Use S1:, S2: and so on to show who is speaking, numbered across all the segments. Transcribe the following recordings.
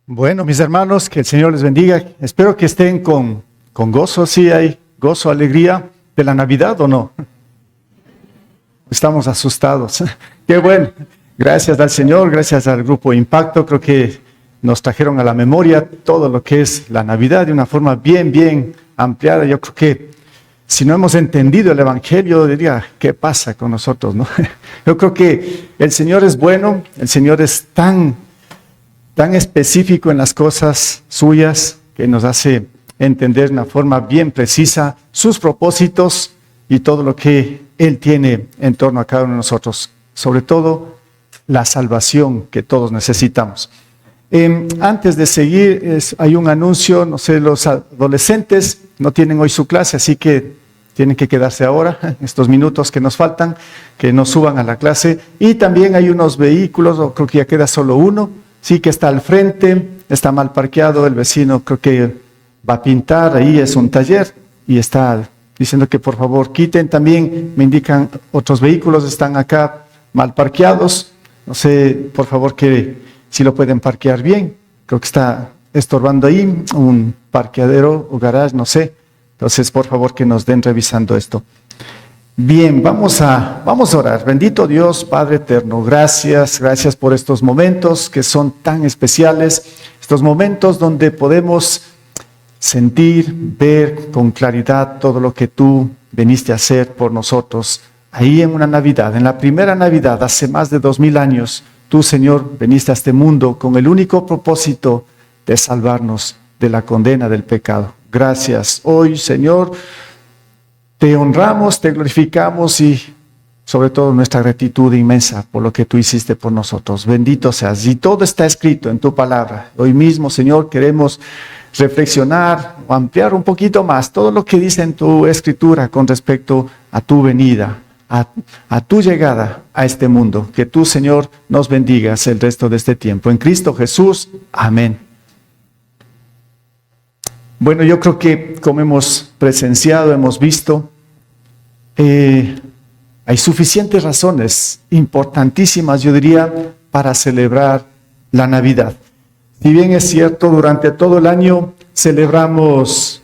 S1: Bueno, mis hermanos, que el Señor les bendiga. Espero que estén con gozo. ¿Sí hay gozo, alegría de la Navidad o no? Estamos asustados. Qué bueno. Gracias al Señor, gracias al Grupo Impacto. Creo que nos trajeron a la memoria todo lo que es la Navidad de una forma bien ampliada. Yo creo que si no hemos entendido el Evangelio, diría, ¿qué pasa con nosotros, no? Yo creo que el Señor es bueno, el Señor es tan específico en las cosas suyas que nos hace entender de una forma bien precisa sus propósitos y todo lo que Él tiene en torno a cada uno de nosotros, sobre todo la salvación que todos necesitamos. Antes de seguir, hay un anuncio, no sé, los adolescentes no tienen hoy su clase, así que tienen que quedarse ahora, estos minutos que nos faltan, que nos suban a la clase. Y también hay unos vehículos, o creo que ya queda solo uno, sí, que está al frente, está mal parqueado, el vecino creo que va a pintar, ahí es un taller y está diciendo que por favor quiten. También me indican otros vehículos están acá mal parqueados, no sé, por favor que si lo pueden parquear bien, creo que está estorbando ahí un parqueadero o garage, no sé, entonces por favor que nos den revisando esto. Bien, vamos a orar. Bendito Dios, Padre eterno, gracias por estos momentos que son tan especiales, estos momentos donde podemos sentir, ver con claridad todo lo que tú viniste a hacer por nosotros. Ahí en una Navidad, en la primera Navidad, hace más de 2000 años, tú, Señor, viniste a este mundo con el único propósito de salvarnos de la condena del pecado. Gracias. Hoy, Señor, te honramos, te glorificamos y sobre todo nuestra gratitud inmensa por lo que tú hiciste por nosotros. Bendito seas. Y todo está escrito en tu palabra. Hoy mismo, Señor, queremos reflexionar o ampliar un poquito más todo lo que dice en tu escritura con respecto a tu venida, a tu llegada a este mundo. Que tú, Señor, nos bendigas el resto de este tiempo. En Cristo Jesús. Amén. Bueno, yo creo que como hemos presenciado, hemos visto, hay suficientes razones importantísimas, yo diría, para celebrar la Navidad. Si bien es cierto, durante todo el año celebramos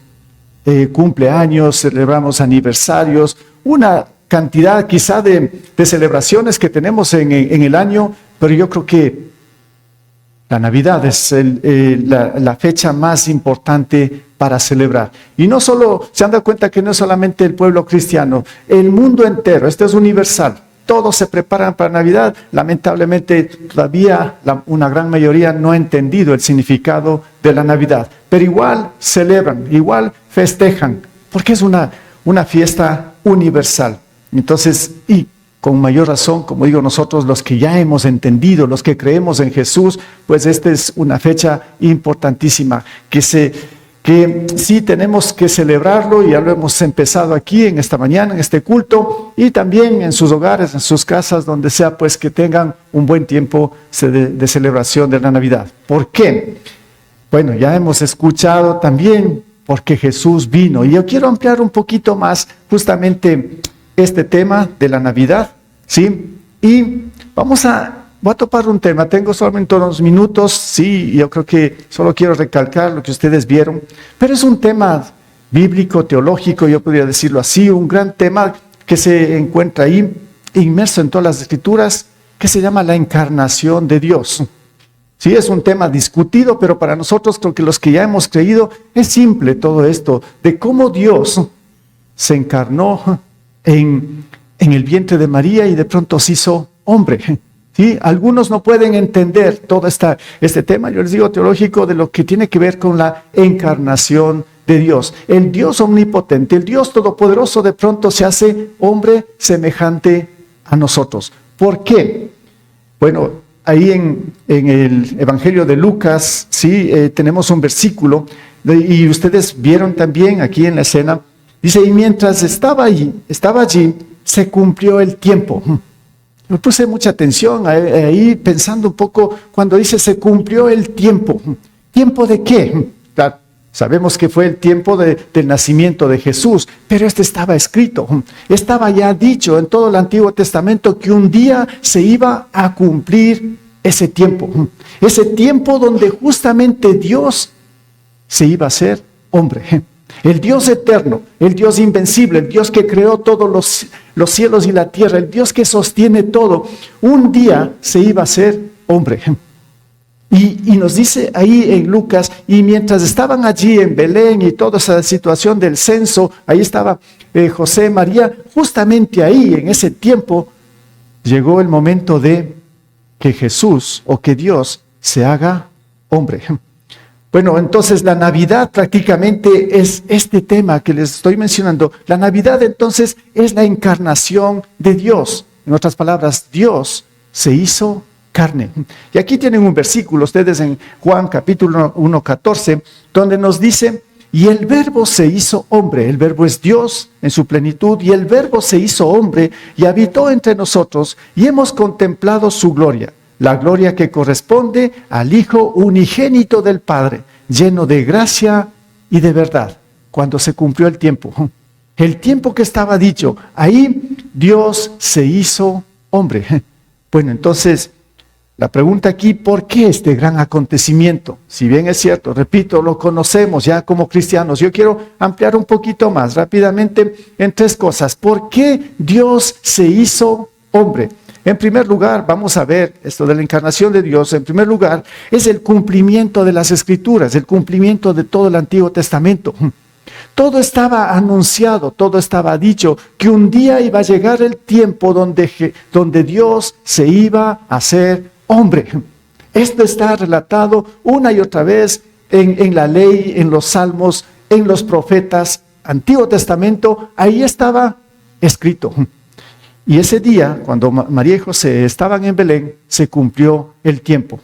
S1: cumpleaños, celebramos aniversarios, una cantidad quizá de celebraciones que tenemos en el año, pero yo creo que la Navidad es la fecha más importante para celebrar. Y no solo, se han dado cuenta que no es solamente el pueblo cristiano, el mundo entero, esto es universal. Todos se preparan para Navidad. Lamentablemente todavía una gran mayoría no ha entendido el significado de la Navidad. Pero igual celebran, igual festejan, porque es una fiesta universal. Entonces, y con mayor razón, como digo, nosotros los que ya hemos entendido, los que creemos en Jesús, pues esta es una fecha importantísima que sí tenemos que celebrarlo, y ya lo hemos empezado aquí en esta mañana, en este culto, y también en sus hogares, en sus casas, donde sea, pues que tengan un buen tiempo de celebración de la Navidad. ¿Por qué? Bueno, ya hemos escuchado también porque Jesús vino, y yo quiero ampliar un poquito más justamente este tema de la Navidad, ¿sí? Y voy a topar un tema, tengo solamente unos minutos, sí, yo creo que solo quiero recalcar lo que ustedes vieron, pero es un tema bíblico, teológico, yo podría decirlo así, un gran tema que se encuentra ahí, inmerso en todas las escrituras, que se llama la encarnación de Dios. Sí, es un tema discutido, pero para nosotros, creo que los que ya hemos creído, es simple todo esto, de cómo Dios se encarnó en el vientre de María y de pronto se hizo hombre. ¿Sí? Algunos no pueden entender todo este tema, yo les digo, teológico, de lo que tiene que ver con la encarnación de Dios. El Dios omnipotente, el Dios todopoderoso, de pronto se hace hombre semejante a nosotros. ¿Por qué? Bueno, ahí en el Evangelio de Lucas, sí, tenemos un versículo, y ustedes vieron también aquí en la escena, dice, y mientras estaba allí, se cumplió el tiempo. Me puse mucha atención ahí pensando un poco cuando dice se cumplió el tiempo. ¿Tiempo de qué? Claro, sabemos que fue el tiempo del nacimiento de Jesús, pero estaba escrito, estaba ya dicho en todo el Antiguo Testamento que un día se iba a cumplir ese tiempo donde justamente Dios se iba a hacer hombre. El Dios eterno, el Dios invencible, el Dios que creó todos los cielos y la tierra, el Dios que sostiene todo, un día se iba a hacer hombre. Y nos dice ahí en Lucas, y mientras estaban allí en Belén y toda esa situación del censo, ahí estaba José, María, justamente ahí en ese tiempo llegó el momento de que Jesús o que Dios se haga hombre. Bueno, entonces la Navidad prácticamente es este tema que les estoy mencionando. La Navidad entonces es la encarnación de Dios. En otras palabras, Dios se hizo carne. Y aquí tienen un versículo, ustedes en Juan capítulo 1:14, donde nos dice, y el verbo se hizo hombre, el verbo es Dios en su plenitud, y el verbo se hizo hombre y habitó entre nosotros, y hemos contemplado su gloria, la gloria que corresponde al Hijo unigénito del Padre, lleno de gracia y de verdad. Cuando se cumplió el tiempo que estaba dicho, ahí Dios se hizo hombre. Bueno, entonces, la pregunta aquí, ¿por qué este gran acontecimiento? Si bien es cierto, repito, lo conocemos ya como cristianos. Yo quiero ampliar un poquito más rápidamente en tres cosas. ¿Por qué Dios se hizo hombre? En primer lugar, vamos a ver esto de la encarnación de Dios. En primer lugar, es el cumplimiento de las Escrituras, el cumplimiento de todo el Antiguo Testamento. Todo estaba anunciado, todo estaba dicho, que un día iba a llegar el tiempo donde Dios se iba a hacer hombre. Esto está relatado una y otra vez en la ley, en los salmos, en los profetas, Antiguo Testamento, ahí estaba escrito. Y ese día, cuando María y José estaban en Belén, se cumplió el tiempo.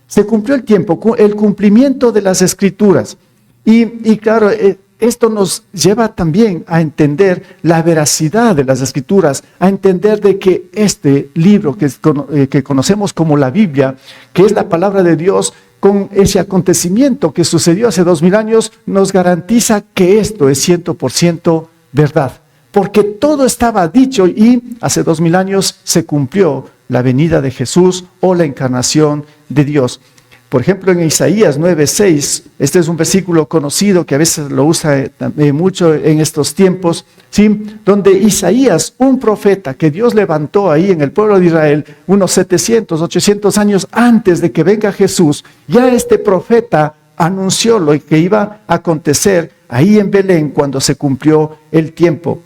S1: Se cumplió el tiempo, el cumplimiento de las Escrituras. Y claro, esto nos lleva también a entender la veracidad de las Escrituras, a entender de que este libro que conocemos como la Biblia, que es la palabra de Dios, con ese acontecimiento que sucedió hace 2000 años, nos garantiza que esto es 100% verdad. Porque todo estaba dicho y hace 2000 años se cumplió la venida de Jesús o la encarnación de Dios. Por ejemplo, en Isaías 9:6, este es un versículo conocido que a veces lo usa mucho en estos tiempos, ¿sí? Donde Isaías, un profeta que Dios levantó ahí en el pueblo de Israel, unos 700, 800 años antes de que venga Jesús, ya este profeta anunció lo que iba a acontecer ahí en Belén cuando se cumplió el tiempo.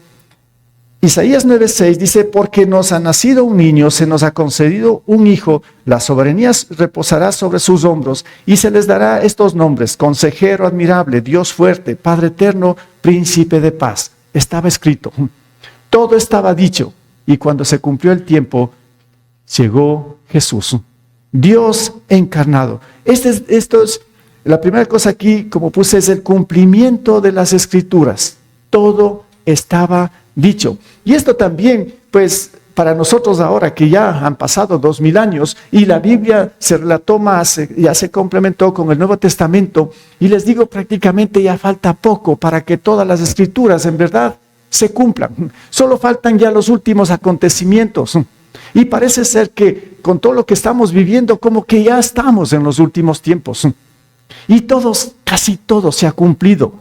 S1: Isaías 9:6 dice, porque nos ha nacido un niño, se nos ha concedido un hijo, la soberanía reposará sobre sus hombros y se les dará estos nombres, consejero admirable, Dios fuerte, Padre eterno, príncipe de paz. Estaba escrito, todo estaba dicho y cuando se cumplió el tiempo, llegó Jesús, Dios encarnado. Esto es la primera cosa aquí, como puse, es el cumplimiento de las Escrituras. Todo estaba dicho. Y esto también, pues, para nosotros ahora que ya han pasado 2000 años y la Biblia se relató más, ya se complementó con el Nuevo Testamento, y les digo, prácticamente ya falta poco para que todas las Escrituras en verdad se cumplan. Solo faltan ya los últimos acontecimientos. Y parece ser que con todo lo que estamos viviendo, como que ya estamos en los últimos tiempos. Y casi todo se ha cumplido.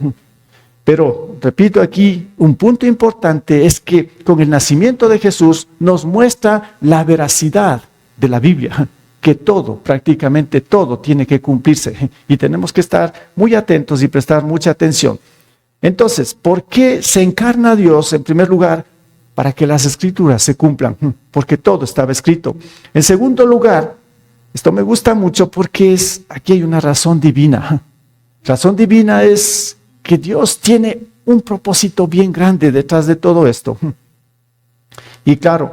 S1: Pero, repito aquí, un punto importante es que con el nacimiento de Jesús nos muestra la veracidad de la Biblia, que todo, prácticamente todo, tiene que cumplirse. Y tenemos que estar muy atentos y prestar mucha atención. Entonces, ¿por qué se encarna Dios? En primer lugar, para que las Escrituras se cumplan, porque todo estaba escrito. En segundo lugar, esto me gusta mucho porque aquí hay una razón divina. Razón divina es que Dios tiene un propósito bien grande detrás de todo esto. Y claro,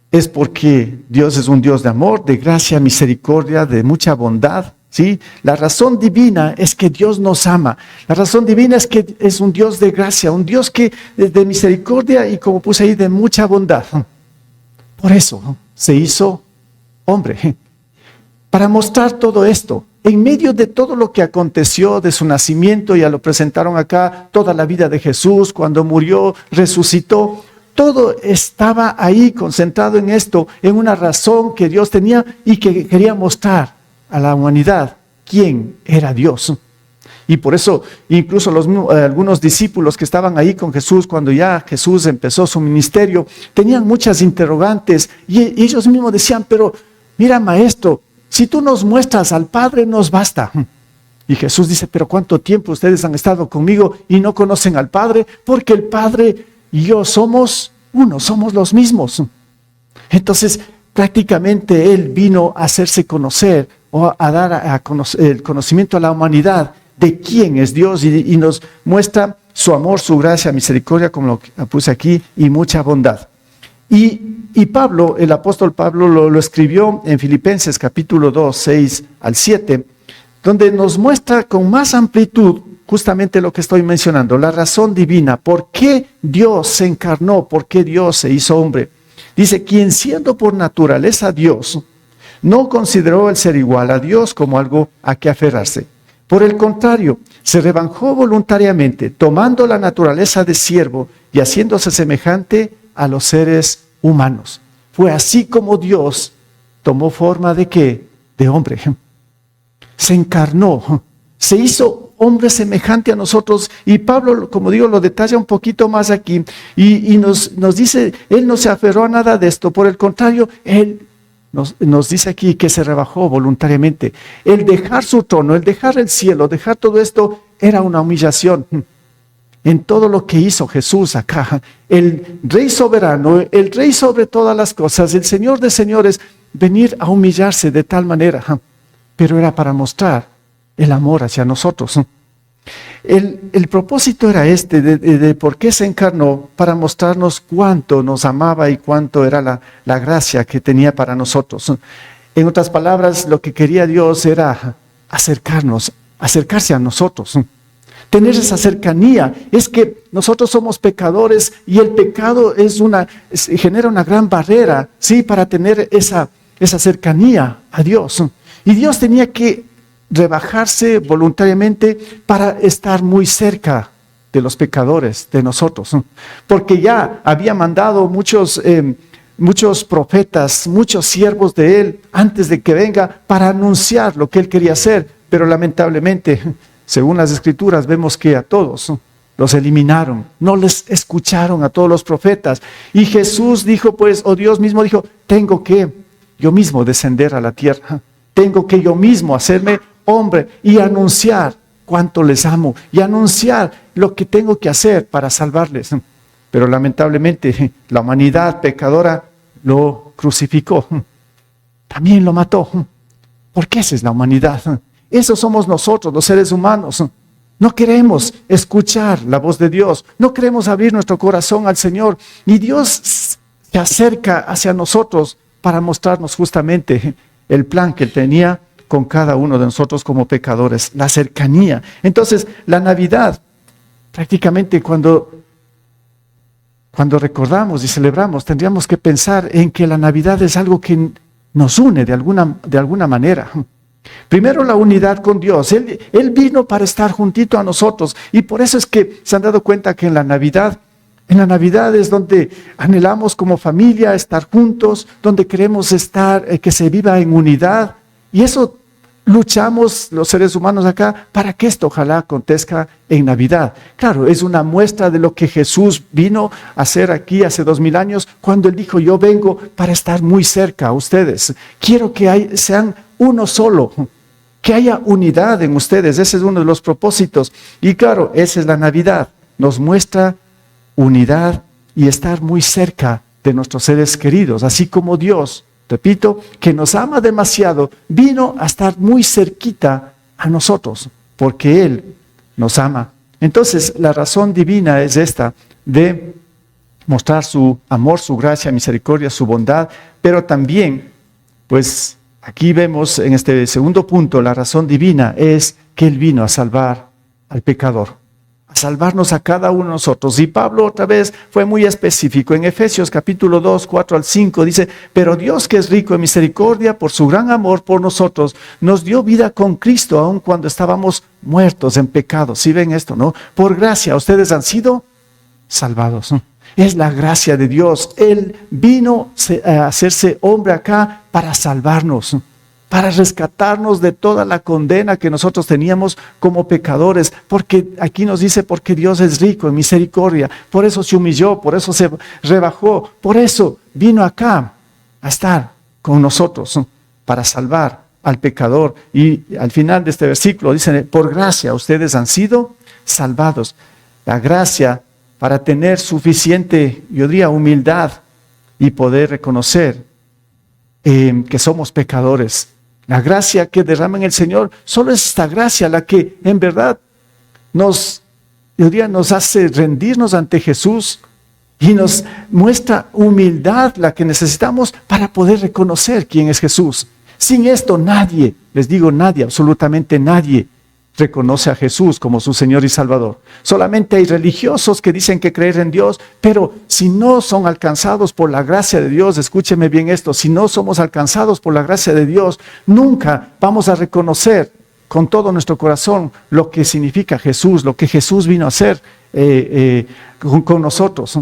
S1: es porque Dios es un Dios de amor, de gracia, misericordia, de mucha bondad, ¿sí? La razón divina es que Dios nos ama. La razón divina es que es un Dios de gracia, un Dios que de misericordia y, como puse ahí, de mucha bondad. Por eso se hizo hombre, para mostrar todo esto. En medio de todo lo que aconteció de su nacimiento, ya lo presentaron acá, toda la vida de Jesús, cuando murió, resucitó, todo estaba ahí concentrado en esto, en una razón que Dios tenía y que quería mostrar a la humanidad quién era Dios. Y por eso incluso algunos discípulos que estaban ahí con Jesús cuando ya Jesús empezó su ministerio, tenían muchas interrogantes y ellos mismos decían, pero mira, maestro, si tú nos muestras al Padre nos basta. Y Jesús dice, pero ¿cuánto tiempo ustedes han estado conmigo y no conocen al Padre? Porque el Padre y yo somos uno, somos los mismos. Entonces, prácticamente Él vino a hacerse conocer o a dar el conocimiento a la humanidad de quién es Dios y nos muestra su amor, su gracia, misericordia, como lo puse aquí, y mucha bondad. Y Pablo, el apóstol Pablo, lo escribió en Filipenses capítulo 2, 6 al 7, donde nos muestra con más amplitud justamente lo que estoy mencionando, la razón divina, por qué Dios se encarnó, por qué Dios se hizo hombre. Dice, quien siendo por naturaleza Dios, no consideró el ser igual a Dios como algo a que aferrarse. Por el contrario, se rebajó voluntariamente, tomando la naturaleza de siervo y haciéndose semejante a los seres humanos. Fue así como Dios tomó forma ¿de qué? De hombre. Se encarnó, se hizo hombre semejante a nosotros. Y Pablo, como digo, lo detalla un poquito más aquí y nos dice, Él no se aferró a nada de esto. Por el contrario, Él nos dice aquí que se rebajó voluntariamente. El dejar su trono, el dejar el cielo, dejar todo esto era una humillación. En todo lo que hizo Jesús acá, el Rey soberano, el Rey sobre todas las cosas, el Señor de señores, venir a humillarse de tal manera, pero era para mostrar el amor hacia nosotros. El propósito era de por qué se encarnó, para mostrarnos cuánto nos amaba y cuánto era la gracia que tenía para nosotros. En otras palabras, lo que quería Dios era acercarse a nosotros. Tener esa cercanía. Es que nosotros somos pecadores y el pecado genera una gran barrera, ¿sí? Para tener esa cercanía a Dios. Y Dios tenía que rebajarse voluntariamente para estar muy cerca de los pecadores, de nosotros. Porque ya había mandado muchos profetas, muchos siervos de Él, antes de que venga, para anunciar lo que Él quería hacer. Pero lamentablemente, según las Escrituras, vemos que a todos los eliminaron, no les escucharon a todos los profetas. Y Jesús dijo, pues, o Dios mismo dijo, tengo que yo mismo descender a la tierra, tengo que yo mismo hacerme hombre y anunciar cuánto les amo y anunciar lo que tengo que hacer para salvarles. Pero lamentablemente la humanidad pecadora lo crucificó, también lo mató, porque esa es la humanidad. Eso somos nosotros, los seres humanos. No queremos escuchar la voz de Dios, no queremos abrir nuestro corazón al Señor, y Dios se acerca hacia nosotros para mostrarnos justamente el plan que Él tenía con cada uno de nosotros como pecadores, la cercanía. Entonces, la Navidad, prácticamente cuando recordamos y celebramos, tendríamos que pensar en que la Navidad es algo que nos une de alguna manera. Primero, la unidad con Dios. Él vino para estar juntito a nosotros, y por eso es que se han dado cuenta que en la Navidad es donde anhelamos como familia estar juntos, donde queremos estar, que se viva en unidad, y eso luchamos los seres humanos acá para que esto ojalá acontezca en Navidad. Claro, es una muestra de lo que Jesús vino a hacer aquí hace 2000 años, cuando Él dijo, yo vengo para estar muy cerca a ustedes. Quiero que sean uno solo, que haya unidad en ustedes. Ese es uno de los propósitos. Y claro, esa es la Navidad. Nos muestra unidad y estar muy cerca de nuestros seres queridos, así como Dios, repito, que nos ama demasiado, vino a estar muy cerquita a nosotros, porque Él nos ama. Entonces, la razón divina es esta, de mostrar su amor, su gracia, misericordia, su bondad, pero también, pues, aquí vemos en este segundo punto, la razón divina es que Él vino a salvar al pecador, a salvarnos a cada uno de nosotros. Y Pablo otra vez fue muy específico. En Efesios capítulo 2, 4 al 5 dice, pero Dios, que es rico en misericordia, por su gran amor por nosotros, nos dio vida con Cristo, aun cuando estábamos muertos en pecado. ¿Sí ven esto, no? Por gracia ustedes han sido salvados. Es la gracia de Dios. Él vino a hacerse hombre acá para salvarnos, para rescatarnos de toda la condena que nosotros teníamos como pecadores, porque aquí nos dice, porque Dios es rico en misericordia, por eso se humilló, por eso se rebajó, por eso vino acá a estar con nosotros, para salvar al pecador. Y al final de este versículo dice, por gracia ustedes han sido salvados. La gracia para tener suficiente, yo diría, humildad y poder reconocer que somos pecadores. La gracia que derrama en el Señor, solo es esta gracia la que en verdad nos hace rendirnos ante Jesús y nos muestra humildad, la que necesitamos para poder reconocer quién es Jesús. Sin esto nadie, les digo nadie, absolutamente nadie, reconoce a Jesús como su Señor y Salvador. Solamente hay religiosos que dicen que creer en Dios, pero si no son alcanzados por la gracia de Dios, escúcheme bien esto, si no somos alcanzados por la gracia de Dios, nunca vamos a reconocer con todo nuestro corazón lo que significa Jesús, lo que Jesús vino a hacer con nosotros.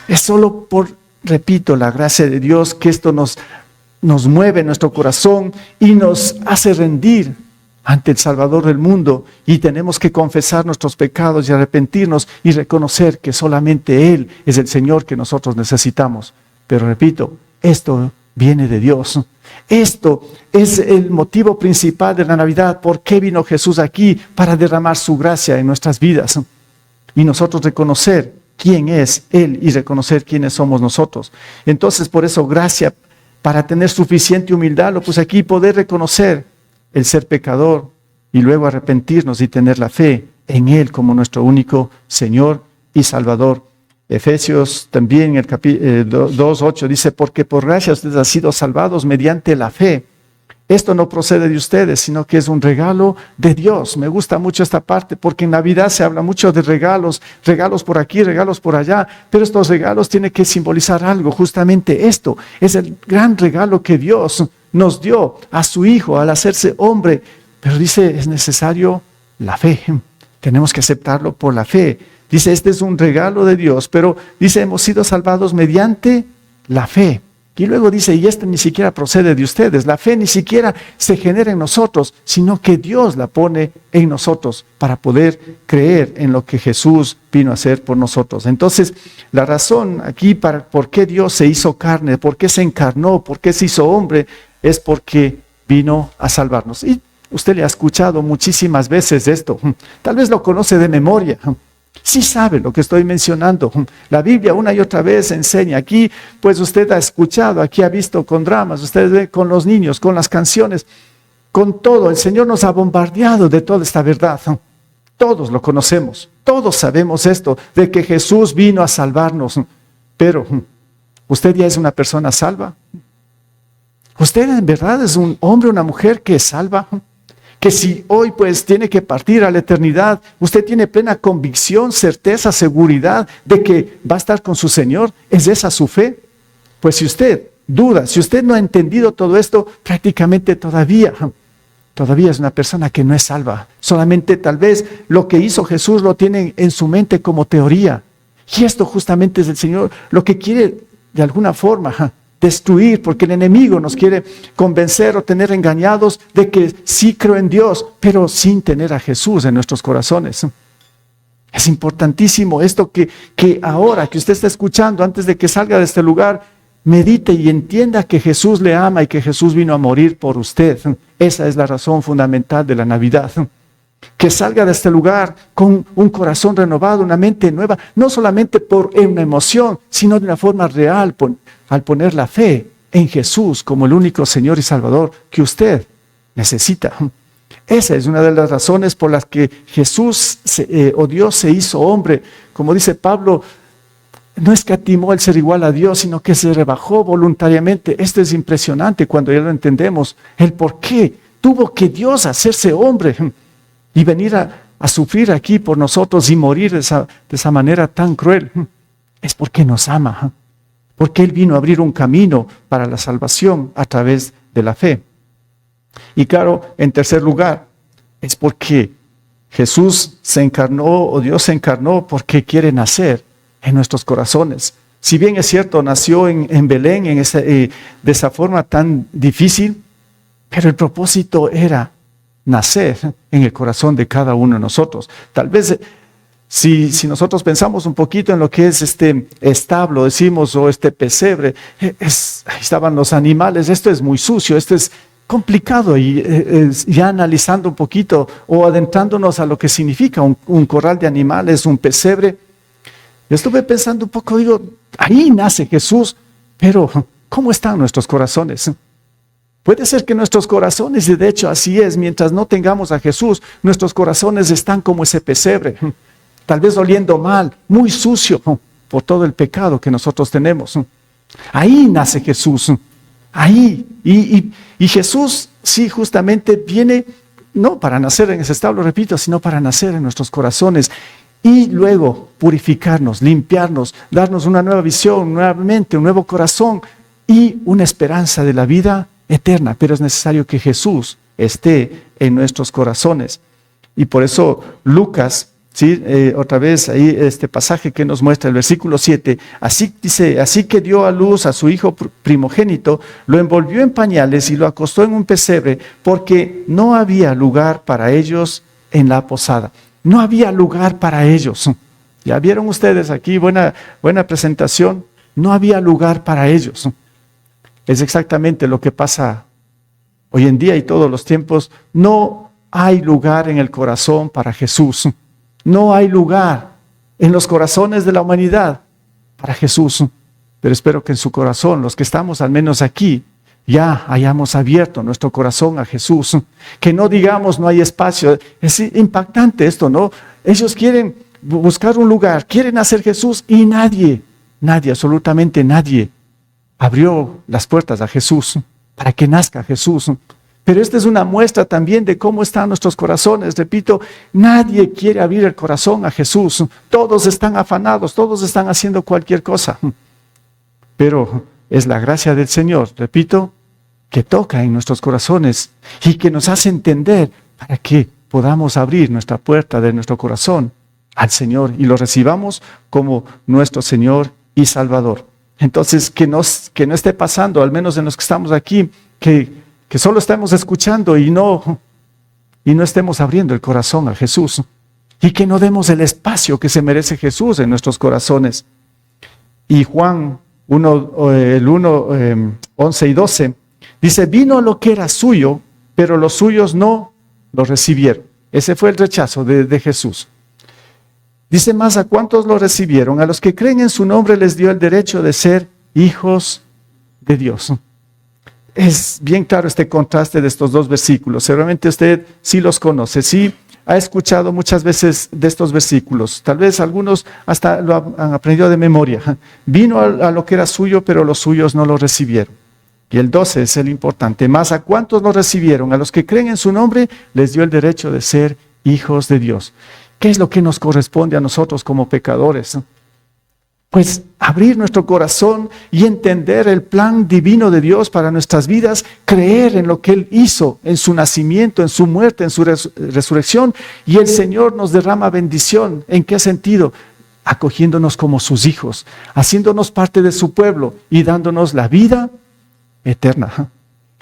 S1: Es solo por, repito, la gracia de Dios que esto nos mueve nuestro corazón y nos hace rendir ante el Salvador del mundo, y tenemos que confesar nuestros pecados y arrepentirnos y reconocer que solamente Él es el Señor que nosotros necesitamos. Pero repito, esto viene de Dios. Esto es el motivo principal de la Navidad. ¿Por qué vino Jesús aquí? Para derramar su gracia en nuestras vidas y nosotros reconocer quién es Él y reconocer quiénes somos nosotros. Entonces, por eso, gracia para tener suficiente humildad, lo puse aquí, poder reconocer el ser pecador y luego arrepentirnos y tener la fe en Él como nuestro único Señor y Salvador. Efesios también, el 2:8 dice, porque por gracia ustedes han sido salvados mediante la fe. Esto no procede de ustedes, sino que es un regalo de Dios. Me gusta mucho esta parte, porque en Navidad se habla mucho de regalos, regalos por aquí, regalos por allá, pero estos regalos tienen que simbolizar algo. Justamente esto es el gran regalo que Dios nos dio a su Hijo al hacerse hombre. Pero dice, es necesario la fe. Tenemos que aceptarlo por la fe. Dice, este es un regalo de Dios, pero dice, hemos sido salvados mediante la fe. Y luego dice, y esto ni siquiera procede de ustedes. La fe ni siquiera se genera en nosotros, sino que Dios la pone en nosotros para poder creer en lo que Jesús vino a hacer por nosotros. Entonces, la razón aquí por qué Dios se hizo carne, por qué se encarnó, por qué se hizo hombre, es porque vino a salvarnos. Y usted le ha escuchado muchísimas veces esto. Tal vez lo conoce de memoria. Sí sabe lo que estoy mencionando. La Biblia una y otra vez enseña. Aquí, pues usted ha escuchado, aquí ha visto con dramas, usted ve con los niños, con las canciones, con todo. El Señor nos ha bombardeado de toda esta verdad. Todos lo conocemos, todos sabemos esto, de que Jesús vino a salvarnos. Pero, ¿usted ya es una persona salva? ¿Usted en verdad es un hombre o una mujer que es salva? Que si hoy pues tiene que partir a la eternidad, usted tiene plena convicción, certeza, seguridad de que va a estar con su Señor. ¿Es esa su fe? Pues si usted duda, si usted no ha entendido todo esto, prácticamente todavía es una persona que no es salva. Solamente tal vez lo que hizo Jesús lo tiene en su mente como teoría. Y esto justamente es el Señor lo que quiere de alguna forma destruir, porque el enemigo nos quiere convencer o tener engañados de que sí creo en Dios, pero sin tener a Jesús en nuestros corazones. Es importantísimo esto que ahora que usted está escuchando, antes de que salga de este lugar, medite y entienda que Jesús le ama y que Jesús vino a morir por usted. Esa es la razón fundamental de la Navidad. Que salga de este lugar con un corazón renovado, una mente nueva, no solamente por una emoción, sino de una forma real, al poner la fe en Jesús como el único Señor y Salvador que usted necesita. Esa es una de las razones por las que Jesús o Dios se hizo hombre. Como dice Pablo, no escatimó el ser igual a Dios, sino que se rebajó voluntariamente. Esto es impresionante cuando ya lo entendemos. El por qué tuvo que Dios hacerse hombre y venir a sufrir aquí por nosotros y morir de esa manera tan cruel. Es porque nos ama. Porque Él vino a abrir un camino para la salvación a través de la fe. Y claro, en tercer lugar, es porque Jesús se encarnó, o Dios se encarnó, porque quiere nacer en nuestros corazones. Si bien es cierto, nació en Belén de esa forma tan difícil, pero el propósito era nacer en el corazón de cada uno de nosotros. Tal vez si nosotros pensamos un poquito en lo que es este establo, decimos, o este pesebre, ahí estaban los animales, esto es muy sucio, esto es complicado, y ya analizando un poquito o adentrándonos a lo que significa un corral de animales, un pesebre, yo estuve pensando un poco, digo, ahí nace Jesús, pero ¿cómo están nuestros corazones? Puede ser que nuestros corazones, y de hecho así es, mientras no tengamos a Jesús, nuestros corazones están como ese pesebre, tal vez oliendo mal, muy sucio por todo el pecado que nosotros tenemos. Ahí nace Jesús, ahí. Y Jesús, sí, justamente viene, no para nacer en ese establo, repito, sino para nacer en nuestros corazones y luego purificarnos, limpiarnos, darnos una nueva visión, nuevamente un nuevo corazón y una esperanza de la vida eterna. Pero es necesario que Jesús esté en nuestros corazones. Y por eso Lucas, ¿sí? Otra vez ahí este pasaje que nos muestra el versículo 7, así dice, así que dio a luz a su hijo primogénito, lo envolvió en pañales y lo acostó en un pesebre, porque no había lugar para ellos en la posada. No había lugar para ellos. Ya vieron ustedes aquí, buena presentación, no había lugar para ellos. Es exactamente lo que pasa hoy en día y todos los tiempos. No hay lugar en el corazón para Jesús. No hay lugar en los corazones de la humanidad para Jesús. Pero espero que en su corazón, los que estamos al menos aquí, ya hayamos abierto nuestro corazón a Jesús. Que no digamos no hay espacio. Es impactante esto, ¿no? Ellos quieren buscar un lugar, quieren hacer Jesús y nadie, absolutamente nadie, abrió las puertas a Jesús para que nazca Jesús. Pero esta es una muestra también de cómo están nuestros corazones. Repito, nadie quiere abrir el corazón a Jesús. Todos están afanados, todos están haciendo cualquier cosa. Pero es la gracia del Señor, repito, que toca en nuestros corazones y que nos hace entender para que podamos abrir nuestra puerta de nuestro corazón al Señor y lo recibamos como nuestro Señor y Salvador. Entonces, que no esté pasando, al menos en los que estamos aquí, que solo estemos escuchando y no estemos abriendo el corazón a Jesús. Y que no demos el espacio que se merece Jesús en nuestros corazones. Y Juan 11 y 12, dice, vino a lo que era suyo, pero los suyos no lo recibieron. Ese fue el rechazo de Jesús. Dice más, ¿a cuántos lo recibieron? A los que creen en su nombre les dio el derecho de ser hijos de Dios. Es bien claro este contraste de estos dos versículos. Seguramente usted sí los conoce, sí ha escuchado muchas veces de estos versículos. Tal vez algunos hasta lo han aprendido de memoria. Vino a lo que era suyo, pero los suyos no lo recibieron. Y el 12 es el importante. Más, ¿a cuántos lo recibieron? A los que creen en su nombre les dio el derecho de ser hijos de Dios. ¿Qué es lo que nos corresponde a nosotros como pecadores? Pues abrir nuestro corazón y entender el plan divino de Dios para nuestras vidas, creer en lo que Él hizo, en su nacimiento, en su muerte, en su resurrección, y el Señor nos derrama bendición. ¿En qué sentido? Acogiéndonos como sus hijos, haciéndonos parte de su pueblo y dándonos la vida eterna.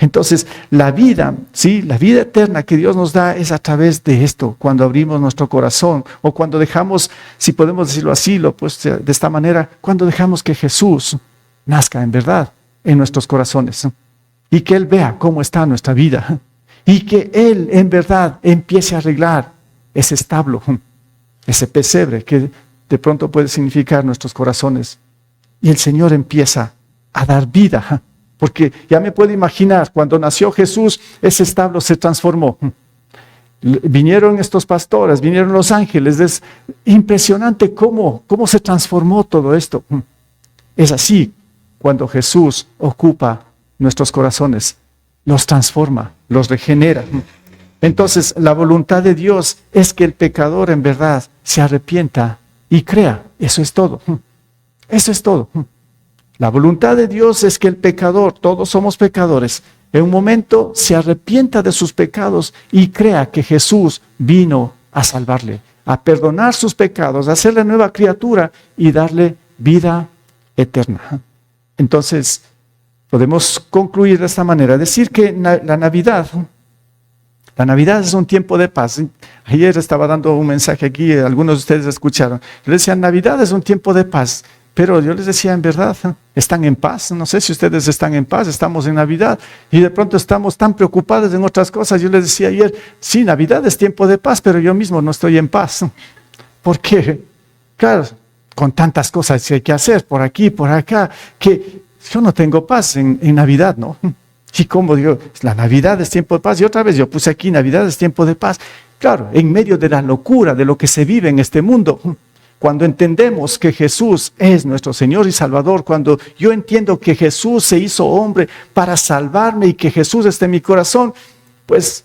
S1: Entonces, la vida, ¿sí? La vida eterna que Dios nos da es a través de esto, cuando abrimos nuestro corazón o cuando dejamos, si podemos decirlo así, pues de esta manera, cuando dejamos que Jesús nazca en verdad en nuestros corazones y que Él vea cómo está nuestra vida y que Él en verdad empiece a arreglar ese establo, ese pesebre que de pronto puede significar nuestros corazones. Y el Señor empieza a dar vida. Porque ya me puedo imaginar, cuando nació Jesús, ese establo se transformó. Vinieron estos pastores, vinieron los ángeles. Es impresionante cómo se transformó todo esto. Es así cuando Jesús ocupa nuestros corazones, los transforma, los regenera. Entonces, la voluntad de Dios es que el pecador en verdad se arrepienta y crea. Eso es todo. Eso es todo. La voluntad de Dios es que el pecador, todos somos pecadores, en un momento se arrepienta de sus pecados y crea que Jesús vino a salvarle, a perdonar sus pecados, a hacerle nueva criatura y darle vida eterna. Entonces, podemos concluir de esta manera, decir que la Navidad es un tiempo de paz. Ayer estaba dando un mensaje aquí, algunos de ustedes escucharon. Yo les decía, Navidad es un tiempo de paz, pero yo les decía, en verdad, ¿están en paz? No sé si ustedes están en paz, estamos en Navidad y de pronto estamos tan preocupados en otras cosas. Yo les decía ayer, sí, Navidad es tiempo de paz, pero yo mismo no estoy en paz. ¿Por qué? Claro, con tantas cosas que hay que hacer por aquí, por acá, que yo no tengo paz en Navidad, ¿no? Y como digo, la Navidad es tiempo de paz. Y otra vez yo puse aquí, Navidad es tiempo de paz. Claro, en medio de la locura de lo que se vive en este mundo, cuando entendemos que Jesús es nuestro Señor y Salvador, cuando yo entiendo que Jesús se hizo hombre para salvarme y que Jesús está en mi corazón, pues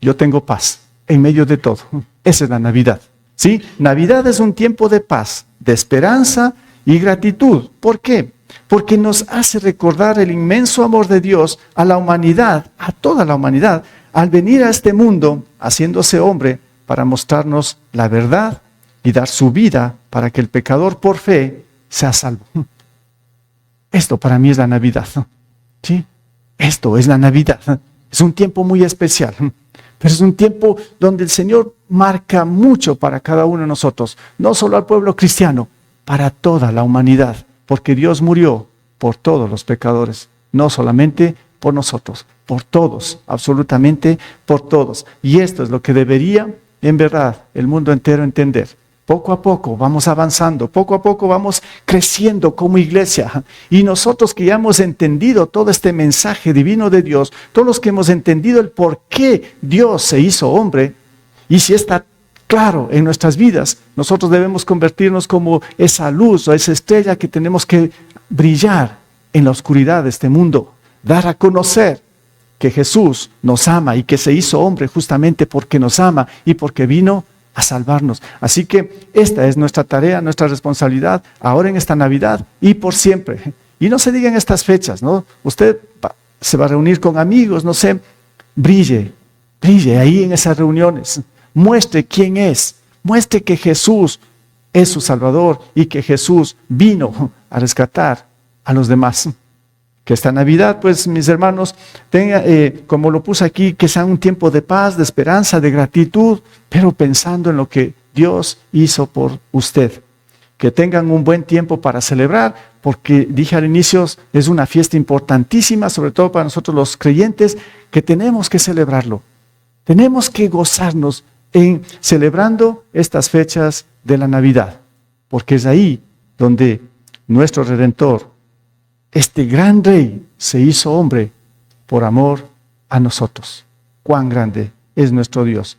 S1: yo tengo paz en medio de todo. Esa es la Navidad, ¿sí? Navidad es un tiempo de paz, de esperanza y gratitud. ¿Por qué? Porque nos hace recordar el inmenso amor de Dios a la humanidad, a toda la humanidad, al venir a este mundo haciéndose hombre para mostrarnos la verdad y dar su vida para que el pecador por fe sea salvo. Esto para mí es la Navidad, ¿sí? Esto es la Navidad. Es un tiempo muy especial, pero es un tiempo donde el Señor marca mucho para cada uno de nosotros, no solo al pueblo cristiano, para toda la humanidad, porque Dios murió por todos los pecadores, no solamente por nosotros, por todos, absolutamente por todos. Y esto es lo que debería, en verdad, el mundo entero entender. Poco a poco vamos avanzando, poco a poco vamos creciendo como iglesia. Y nosotros que ya hemos entendido todo este mensaje divino de Dios, todos los que hemos entendido el por qué Dios se hizo hombre, y si está claro en nuestras vidas, nosotros debemos convertirnos como esa luz o esa estrella que tenemos que brillar en la oscuridad de este mundo, dar a conocer que Jesús nos ama y que se hizo hombre justamente porque nos ama y porque vino a salvarnos. Así que esta es nuestra tarea, nuestra responsabilidad, ahora en esta Navidad y por siempre. Y no se digan estas fechas, ¿no? Usted se va a reunir con amigos, no sé, brille ahí en esas reuniones. Muestre quién es, muestre que Jesús es su Salvador y que Jesús vino a rescatar a los demás. Que esta Navidad, pues, mis hermanos, tenga, como lo puse aquí, que sea un tiempo de paz, de esperanza, de gratitud, pero pensando en lo que Dios hizo por usted. Que tengan un buen tiempo para celebrar, porque dije al inicio, es una fiesta importantísima, sobre todo para nosotros los creyentes, que tenemos que celebrarlo. Tenemos que gozarnos en celebrando estas fechas de la Navidad, porque es ahí donde nuestro Redentor, este gran Rey, se hizo hombre por amor a nosotros. Cuán grande es nuestro Dios.